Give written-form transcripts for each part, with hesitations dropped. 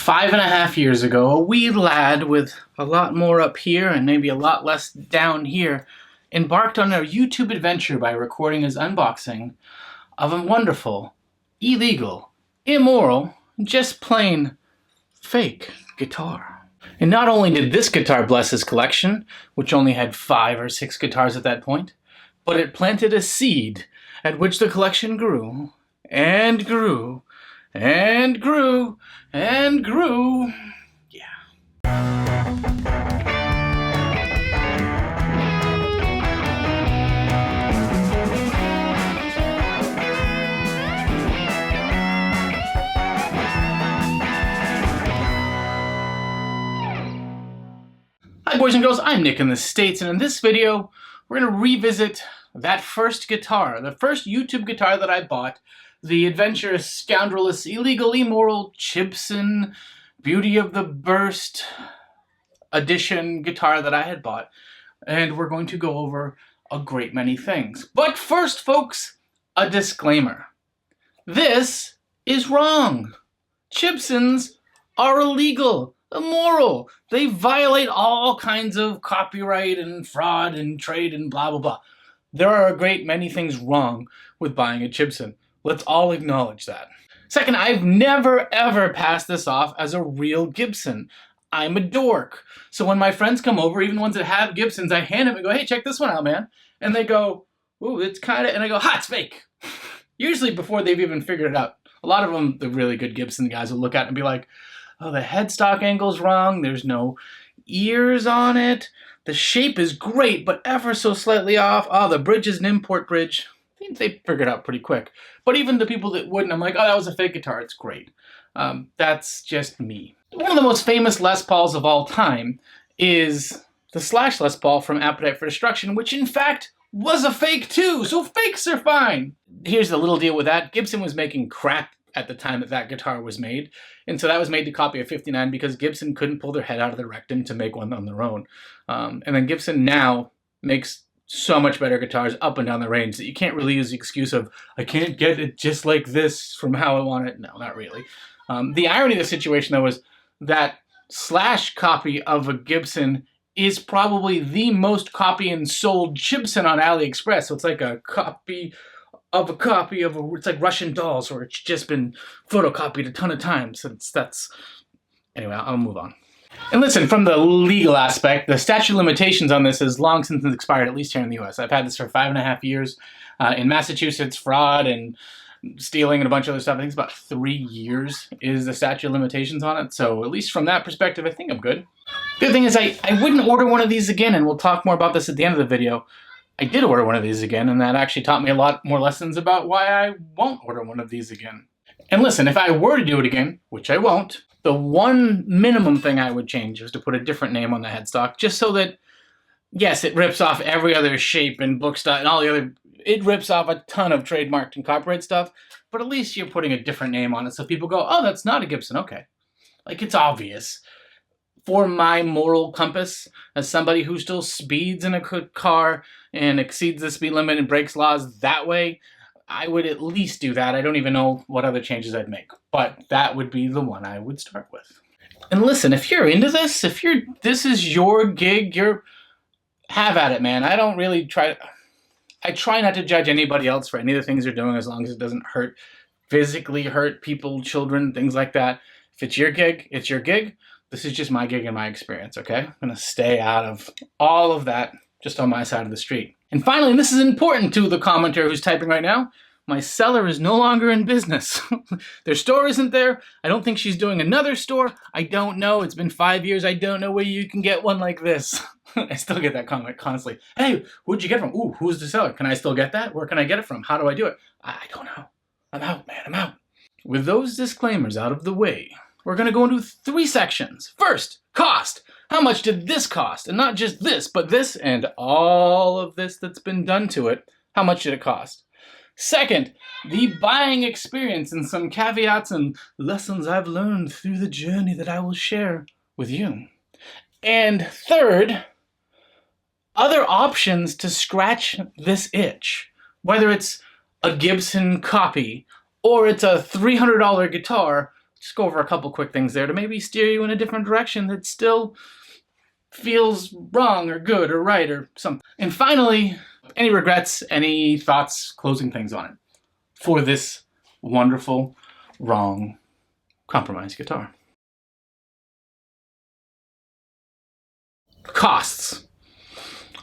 5.5 years ago, a wee lad with a lot more up here and maybe a lot less down here embarked on a YouTube adventure by recording his unboxing of a wonderful, illegal, immoral, just plain fake guitar. And not only did this guitar bless his collection, which only had 5 or 6 guitars at that point, but it planted a seed at which the collection grew and grew and grew and grew. Yeah. Hi boys and girls, I'm Nick in the States, and in this video we're going to revisit that first guitar, the first YouTube guitar that I bought, the adventurous, scoundrelous, illegal, immoral Chibson Beauty of the Burst edition guitar that I had bought, and we're going to go over a great many things. But first, folks, a disclaimer. This is wrong. Chibsons are illegal, immoral. They violate all kinds of copyright and fraud and trade and blah, blah, blah. There are a great many things wrong with buying a Chibson. Let's all acknowledge that. Second, I've never ever passed this off as a real Gibson. I'm a dork. So when my friends come over, even ones that have Gibsons, I hand them and go, hey, check this one out, man. And they go, ooh, it's kind of, and I go, ha, it's fake. Usually before they've even figured it out. A lot of them, the really good Gibson guys, will look at it and be like, oh, the headstock angle's wrong. There's no ears on it. The shape is great, but ever so slightly off. Oh, the bridge is an import bridge. I think they figured it out pretty quick. But even the people that wouldn't, I'm like, oh, that was a fake guitar. It's great. That's just me. One of the most famous Les Pauls of all time is the Slash Les Paul from Appetite for Destruction, which in fact was a fake too. So fakes are fine. Here's the little deal with that. Gibson was making crap at the time that that guitar was made. And so that was made to copy a 59 because Gibson couldn't pull their head out of the rectum to make one on their own. And then Gibson now makes so much better guitars up and down the range that you can't really use the excuse of, I can't get it just like this from how I want it. No, not really. The irony of the situation, though, is that Slash copy of a Gibson is probably the most copy and sold Chibson on AliExpress. So it's like a copy of a copy of a, it's like Russian dolls, or it's just been photocopied a ton of times. Anyway, I'll move on. And listen, from the legal aspect, the statute of limitations on this has long since expired, at least here in the US. I've had this for 5.5 years. In Massachusetts, fraud and stealing and a bunch of other stuff, I think it's about 3 years is the statute of limitations on it. So at least from that perspective, I think I'm good. The other thing is I wouldn't order one of these again, and we'll talk more about this at the end of the video. I did order one of these again, and that actually taught me a lot more lessons about why I won't order one of these again. And listen, if I were to do it again, which I won't, the one minimum thing I would change is to put a different name on the headstock, just so that, yes, it rips off every other shape and book style and all the other, it rips off a ton of trademarked and copyright stuff, but at least you're putting a different name on it so people go, oh, that's not a Gibson, okay. Like, it's obvious. For my moral compass, as somebody who still speeds in a car and exceeds the speed limit and breaks laws that way, I would at least do that. I don't even know what other changes I'd make, but that would be the one I would start with. And listen, if you're into this, this is your gig, have at it, man. I don't really I try not to judge anybody else for any of the things they're doing as long as it doesn't physically hurt people, children, things like that. If it's your gig, it's your gig. This is just my gig and my experience, okay? I'm gonna stay out of all of that, just on my side of the street. And finally, and this is important to the commenter who's typing right now, my seller is no longer in business. Their store isn't there. I don't think she's doing another store. I don't know. It's been 5 years. I don't know where you can get one like this. I still get that comment constantly. Hey, who'd you get it from? Ooh, who's the seller? Can I still get that? Where can I get it from? How do I do it? I don't know. I'm out, man. I'm out. With those disclaimers out of the way, we're going to go into 3 sections. First, cost. How much did this cost? And not just this, but this and all of this that's been done to it. How much did it cost? Second, the buying experience and some caveats and lessons I've learned through the journey that I will share with you. And third, other options to scratch this itch. Whether it's a Gibson copy or it's a $300 guitar just go over a couple quick things there to maybe steer you in a different direction that still feels wrong or good or right or something. And finally, any regrets, any thoughts, closing things on it for this wonderful, wrong, compromised guitar. Costs.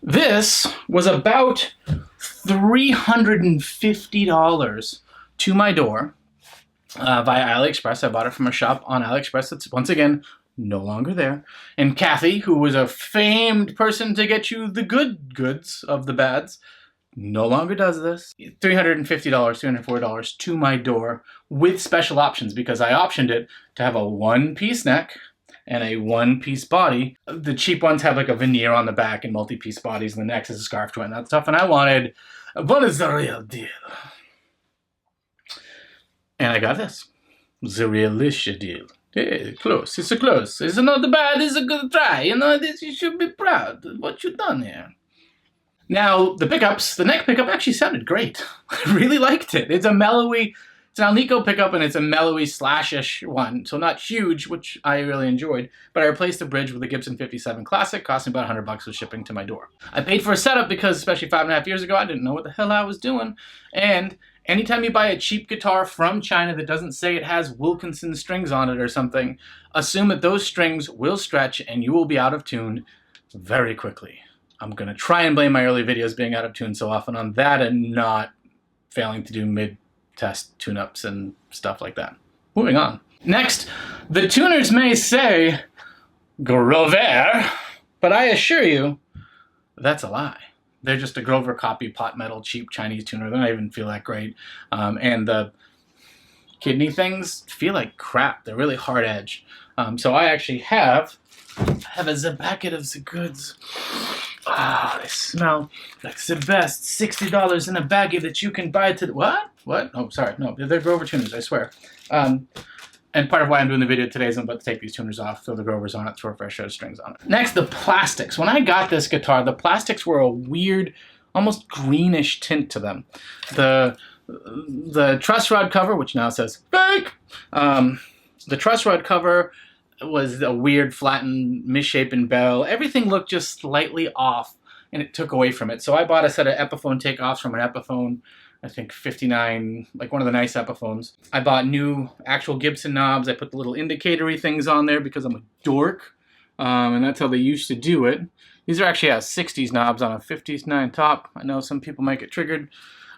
This was about $350 to my door via AliExpress. I bought it from a shop on AliExpress that's, once again, no longer there. And Kathy, who was a famed person to get you the good goods of the bads, no longer does this. $350, $340 to my door with special options, because I optioned it to have a one-piece neck and a one-piece body. The cheap ones have like a veneer on the back and multi-piece bodies, and the neck is a scarf joint and that stuff. And I wanted, what is the real deal? And I got this. The real-ish deal. Yeah, close. It's a close. It's not bad. It's a good try. You know, this, you should be proud of what you've done here. Now, the pickups, the neck pickup actually sounded great. I really liked it. It's a mellowy, it's an Alnico pickup, and it's a mellowy slash-ish one. So not huge, which I really enjoyed. But I replaced the bridge with a Gibson 57 Classic, costing about $100 with shipping to my door. I paid for a setup because, especially 5.5 years ago, I didn't know what the hell I was doing. And anytime you buy a cheap guitar from China that doesn't say it has Wilkinson strings on it or something, assume that those strings will stretch and you will be out of tune very quickly. I'm going to try and blame my early videos being out of tune so often on that and not failing to do mid-test tune-ups and stuff like that. Moving on. Next, the tuners may say Grover, but I assure you that's a lie. They're just a Grover copy pot metal cheap Chinese tuner. They don't even feel that great. And the kidney things feel like crap. They're really hard edge. So I actually have a packet of the goods. Ah, they smell like the best. $60 in a baggie that you can buy to... What? What? Oh, sorry. No, they're Grover tuners, I swear. And part of why I'm doing the video today is I'm about to take these tuners off, throw the Grovers on it, throw a fresh set of strings on it. Next, the plastics. When I got this guitar, the plastics were a weird, almost greenish tint to them. The truss rod cover, which now says fake, the truss rod cover was a weird, flattened, misshapen bell. Everything looked just slightly off, and it took away from it. So I bought a set of Epiphone takeoffs from an Epiphone, I think 59, like one of the nice Epiphones. I bought new actual Gibson knobs. I put the little indicatory things on there because I'm a dork, and that's how they used to do it. These are actually 60s knobs on a 59 top. I know some people might get triggered.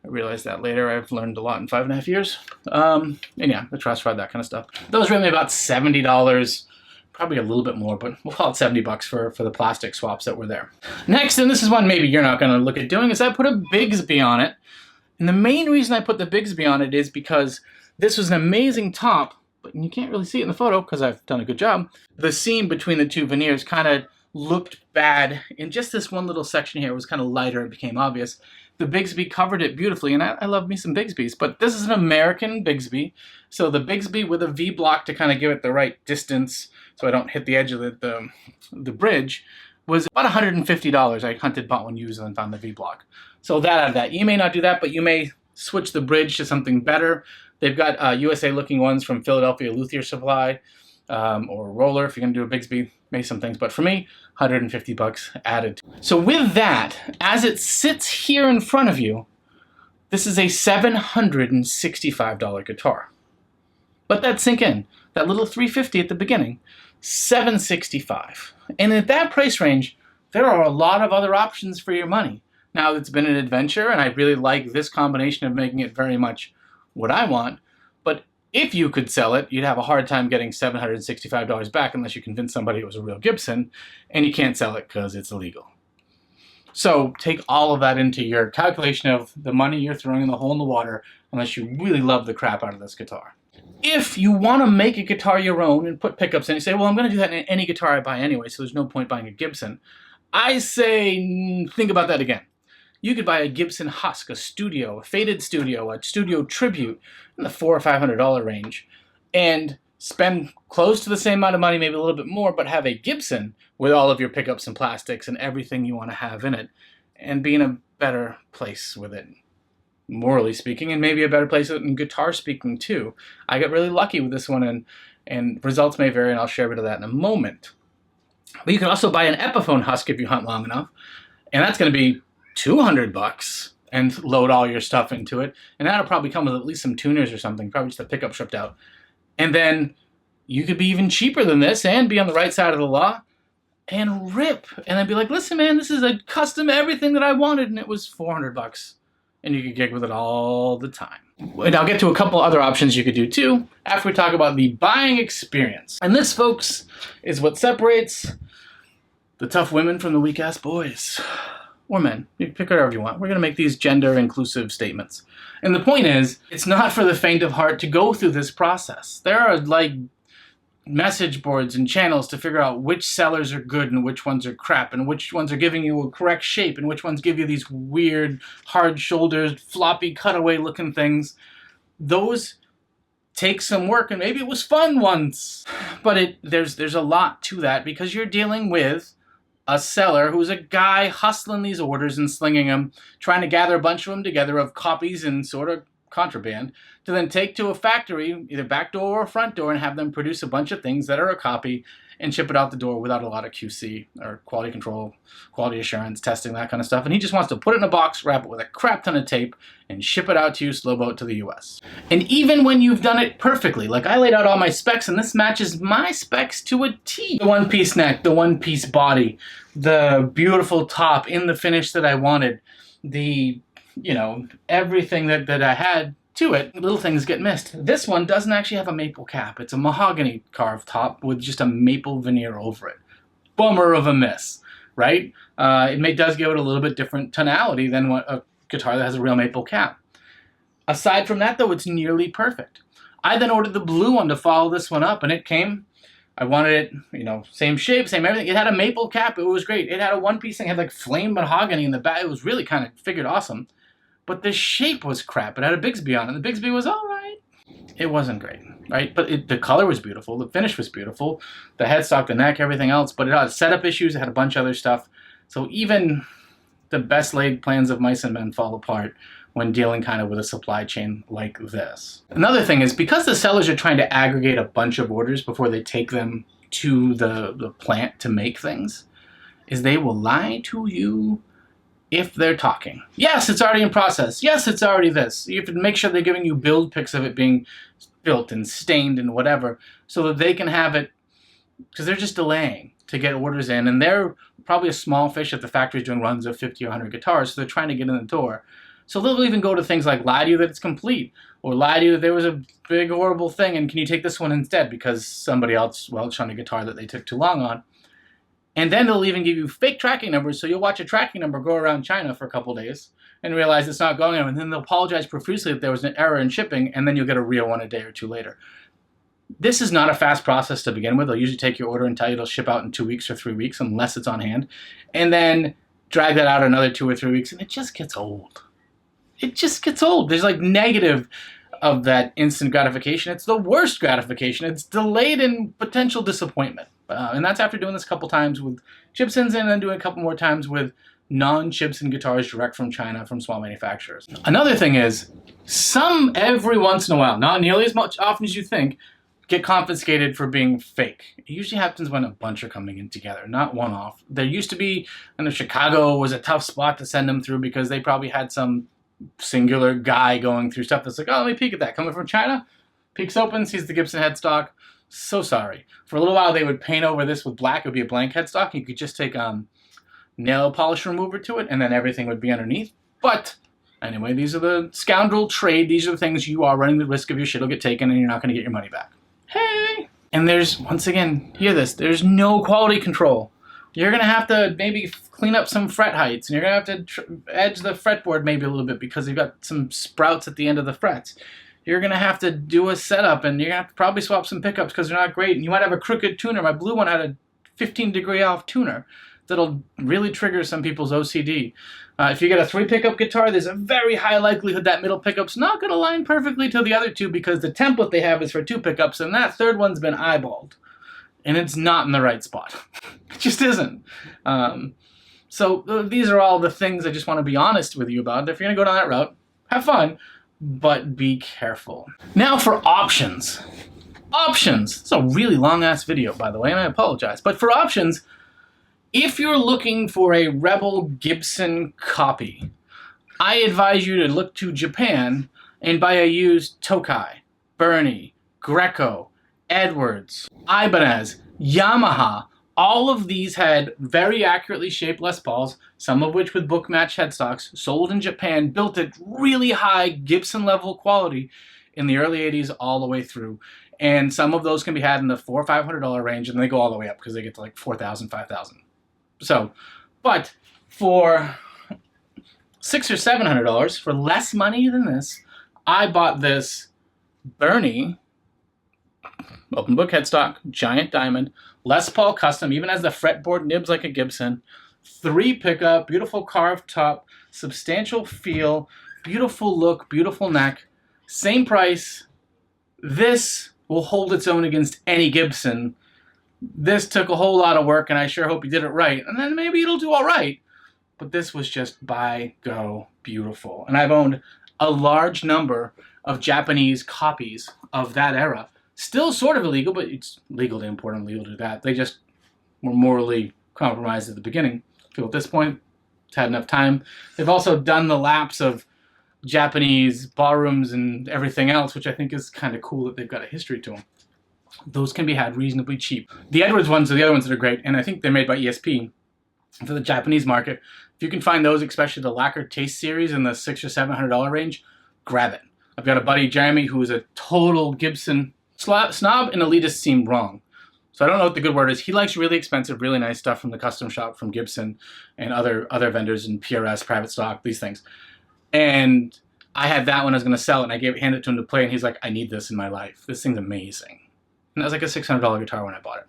I realized that later. I've learned a lot in 5.5 years. And yeah, the truss rod, that kind of stuff. Those ran me about $70, probably a little bit more, but we'll call it $70 for the plastic swaps that were there. Next, and this is one maybe you're not going to look at doing, is I put a Bigsby on it. And the main reason I put the Bigsby on it is because this was an amazing top, but you can't really see it in the photo because I've done a good job. The seam between the two veneers kind of looked bad. In just this one little section here, it was kind of lighter, it became obvious. The Bigsby covered it beautifully, and I love me some Bigsbys, but this is an American Bigsby, so the Bigsby with a V-block to kind of give it the right distance so I don't hit the edge of the bridge was about $150. I hunted, bought one used, and found the V-block. So that out of that. You may not do that, but you may switch the bridge to something better. They've got USA-looking ones from Philadelphia Luthier Supply, or Roller if you're going to do a Bigsby, maybe some things. But for me, $150 added. So with that, as it sits here in front of you, this is a $765 guitar. Let that sink in. That little $350 at the beginning, $765. And at that price range, there are a lot of other options for your money. Now, it's been an adventure, and I really like this combination of making it very much what I want. But if you could sell it, you'd have a hard time getting $765 back unless you convince somebody it was a real Gibson, and you can't sell it because it's illegal. So take all of that into your calculation of the money you're throwing in the hole in the water unless you really love the crap out of this guitar. If you want to make a guitar your own and put pickups in, you say, well, I'm going to do that in any guitar I buy anyway, so there's no point buying a Gibson. I say, think about that again. You could buy a Gibson Husk, a Studio, a Faded Studio, a Studio Tribute in the $400 or $500 range, and spend close to the same amount of money, maybe a little bit more, but have a Gibson with all of your pickups and plastics and everything you want to have in it, and be in a better place with it. morally speaking, and maybe a better place in guitar speaking too. I got really lucky with this one, and results may vary, and I'll share a bit of that in a moment. But you can also buy an Epiphone husk if you hunt long enough, and that's going to be $200 and load all your stuff into it, and that'll probably come with at least some tuners or something, probably just a pickup stripped out. And then you could be even cheaper than this and be on the right side of the law and rip, and then be like, listen man, this is a custom everything that I wanted, and it was $400, and you could gig with it all the time. And I'll get to a couple other options you could do too after we talk about the buying experience. And this, folks, is what separates the tough women from the weak-ass boys. Or men. You can pick whatever you want. We're going to make these gender-inclusive statements. And the point is, it's not for the faint of heart to go through this process. There are, like, message boards and channels to figure out which sellers are good and which ones are crap, and which ones are giving you a correct shape, and which ones give you these weird, hard-shouldered, floppy, cutaway-looking things. Those take some work, and maybe it was fun once. But there's a lot to that, because you're dealing with a seller who's a guy hustling these orders and slinging them, trying to gather a bunch of them together of copies and sort of contraband, to then take to a factory, either back door or front door, and have them produce a bunch of things that are a copy and ship it out the door without a lot of QC or quality control, quality assurance, testing, that kind of stuff. And he just wants to put it in a box, wrap it with a crap ton of tape, and ship it out to you slow boat to the US. And even when you've done it perfectly, like I laid out all my specs, and this matches my specs to a T. The one-piece neck, the one-piece body, the beautiful top in the finish that I wanted, the, you know, everything that I had to it, little things get missed. This one doesn't actually have a maple cap. It's a mahogany carved top with just a maple veneer over it. Bummer of a miss, right? It does give it a little bit different tonality than a guitar that has a real maple cap. Aside from that, though, it's nearly perfect. I then ordered the blue one to follow this one up, and it came. I wanted it, you know, same shape, same everything. It had a maple cap. It was great. It had a one-piece thing. It had like flame mahogany in the back. It was really kind of figured awesome. But the shape was crap. It had a Bigsby on it. The Bigsby was all right. It wasn't great, right? But the color was beautiful. The finish was beautiful. The headstock, the neck, everything else. But it had setup issues. It had a bunch of other stuff. So even the best laid plans of mice and men fall apart when dealing kind of with a supply chain like this. Another thing is, because the sellers are trying to aggregate a bunch of orders before they take them to the plant to make things, is they will lie to you if they're talking. Yes, it's already in process. Yes, it's already this. You have to make sure they're giving you build pics of it being built and stained and whatever, so that they can have it, because they're just delaying to get orders in, and they're probably a small fish if the factory's doing runs of 50 or 100 guitars, so they're trying to get in the door. So they'll even go to things like lie to you that it's complete, or lie to you that there was a big horrible thing and can you take this one instead because somebody else welched on a guitar that they took too long on. And then they'll even give you fake tracking numbers, so you'll watch a tracking number go around China for a couple days and realize it's not going on, and then they'll apologize profusely if there was an error in shipping, and then you'll get a real one a day or two later. This is not a fast process to begin with. They'll usually take your order and tell you it'll ship out in 2 weeks or 3 weeks, unless it's on hand, and then drag that out another 2 or 3 weeks, and it just gets old. It just gets old. There's like negative of that instant gratification. It's the worst gratification. It's delayed in potential disappointment. And that's after doing this a couple times with Chibsons, and then doing a couple more times with non-Chibson guitars direct from China from small manufacturers. Another thing is, some every once in a while, not nearly as much often as you think, get confiscated for being fake. It usually happens when a bunch are coming in together, not one-off. There used to be, I know Chicago was a tough spot to send them through because they probably had some singular guy going through stuff that's like, oh, let me peek at that. Coming from China, peeks open, sees the Gibson headstock. So sorry. For a little while, they would paint over this with black. It would be a blank headstock. You could just take nail polish remover to it, and then everything would be underneath. But anyway, these are the scoundrel trade. These are the things you are running the risk of your shit will get taken, and you're not going to get your money back. Hey! And there's, once again, hear this, there's no quality control. You're going to have to maybe clean up some fret heights, and you're going to have to edge the fretboard maybe a little bit because you've got some sprouts at the end of the frets. You're going to have to do a setup, and you're going to have to probably swap some pickups because they're not great, and you might have a crooked tuner. My blue one had a 15-degree off tuner that'll really trigger some people's OCD. If you get a 3-pickup guitar, there's a very high likelihood that middle pickup's not going to line perfectly to the other two because the template they have is for 2 pickups, and that third one's been eyeballed. And it's not in the right spot. It just isn't. So these are all the things I just want to be honest with you about. If you're going to go down that route, have fun, but be careful. Now for options. Options. It's a really long-ass video, by the way, and I apologize. But for options, if you're looking for a Rebel Gibson copy, I advise you to look to Japan and buy a used Tokai, Bernie, Greco, Edwards, Ibanez, Yamaha. All of these had very accurately shaped Les Pauls, some of which with book match headstocks, sold in Japan, built at really high Gibson level quality in the early 80s all the way through. And some of those can be had in the $400 or $500 range, and they go all the way up because they get to like $4,000, $5,000. So, but for $600 or $700, for less money than this, I bought this Bernie open book headstock, giant diamond, Les Paul custom, even has the fretboard nibs like a Gibson, 3 pickup, beautiful carved top, substantial feel, beautiful look, beautiful neck, same price. This will hold its own against any Gibson. This took a whole lot of work, and I sure hope you did it right. And then maybe it'll do all right. But this was just buy, go, beautiful. And I've owned a large number of Japanese copies of that era. Still sort of illegal, but it's legal to import and legal to do that. They just were morally compromised at the beginning. I feel at this point, it's had enough time. They've also done the lapse of Japanese ballrooms and everything else, which I think is kind of cool that they've got a history to them. Those can be had reasonably cheap. The Edwards ones are the other ones that are great, and I think they're made by ESP for the Japanese market. If you can find those, especially the Lacquer Taste series in the $600 or $700 range, grab it. I've got a buddy, Jeremy, who is a total Gibson snob, and elitist seem wrong. So I don't know what the good word is. He likes really expensive, really nice stuff from the custom shop from Gibson and other vendors and PRS, private stock, these things. And I had that when I was going to sell it, and I handed it to him to play, and he's like, I need this in my life. This thing's amazing. And that was like a $600 guitar when I bought it.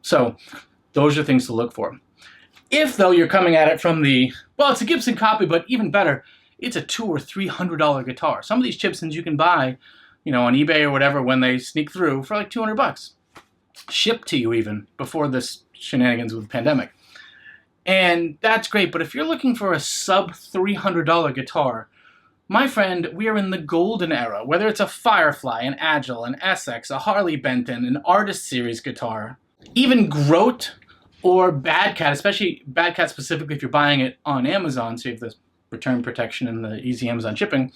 So those are things to look for. If, though, you're coming at it from the, well, it's a Gibson copy, but even better, it's a $200 or $300 guitar. Some of these Chibsons you can buy, you know, on eBay or whatever when they sneak through for like $200. Shipped to you even before this shenanigans with the pandemic. And that's great, but if you're looking for a sub $300 guitar, my friend, we are in the golden era. Whether it's a Firefly, an Agile, an SX, a Harley Benton, an Artist Series guitar, even Grote or Bad Cat, especially Bad Cat specifically if you're buying it on Amazon, so you have the return protection and the easy Amazon shipping,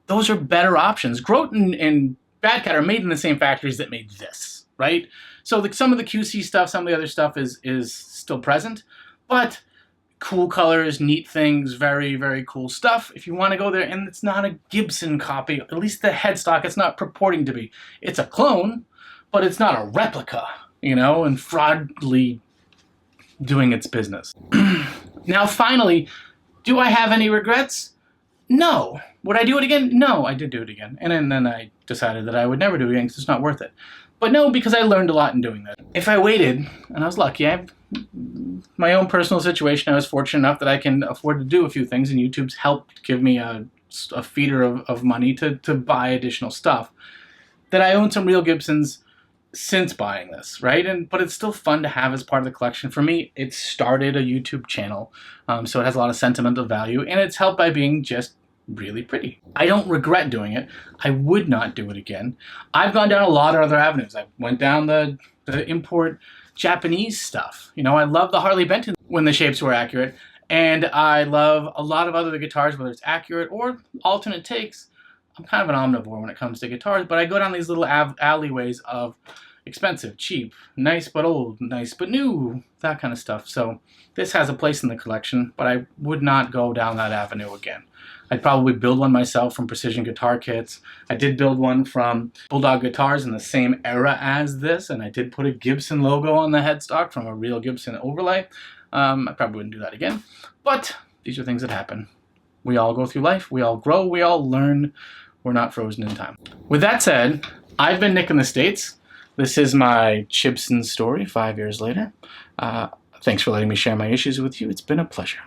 those are better options. Grote and Bad Cat are made in the same factories that made this, right? So some of the QC stuff, some of the other stuff is still present, but cool colors, neat things, very, very cool stuff. If you want to go there, and it's not a Gibson copy, at least the headstock, it's not purporting to be. It's a clone, but it's not a replica, you know, and fraudly doing its business. Now, finally, do I have any regrets? No. Would I do it again? No, I did do it again. And then I decided that I would never do it again because it's not worth it. But no, because I learned a lot in doing that. If I waited, and I was lucky, my own personal situation, I was fortunate enough that I can afford to do a few things, and YouTube's helped give me a feeder of money to buy additional stuff, that I own some real Gibsons since buying this, right? But it's still fun to have as part of the collection. For me, it started a YouTube channel, so it has a lot of sentimental value, and it's helped by being just really pretty. I don't regret doing it. I would not do it again. I've gone down a lot of other avenues. I went down the import Japanese stuff. You know, I love the Harley Benton when the shapes were accurate, and I love a lot of other guitars, whether it's accurate or alternate takes. I'm kind of an omnivore when it comes to guitars, but I go down these little alleyways of expensive, cheap, nice but old, nice but new, that kind of stuff. So this has a place in the collection, but I would not go down that avenue again. I'd probably build one myself from Precision Guitar Kits. I did build one from Bulldog Guitars in the same era as this, and I did put a Gibson logo on the headstock from a real Gibson overlay. I probably wouldn't do that again, but these are things that happen. We all go through life, we all grow, we all learn. We're not frozen in time. With that said, I've been Nick in the States. This is my Chibson story 5 years later. Thanks for letting me share my issues with you. It's been a pleasure.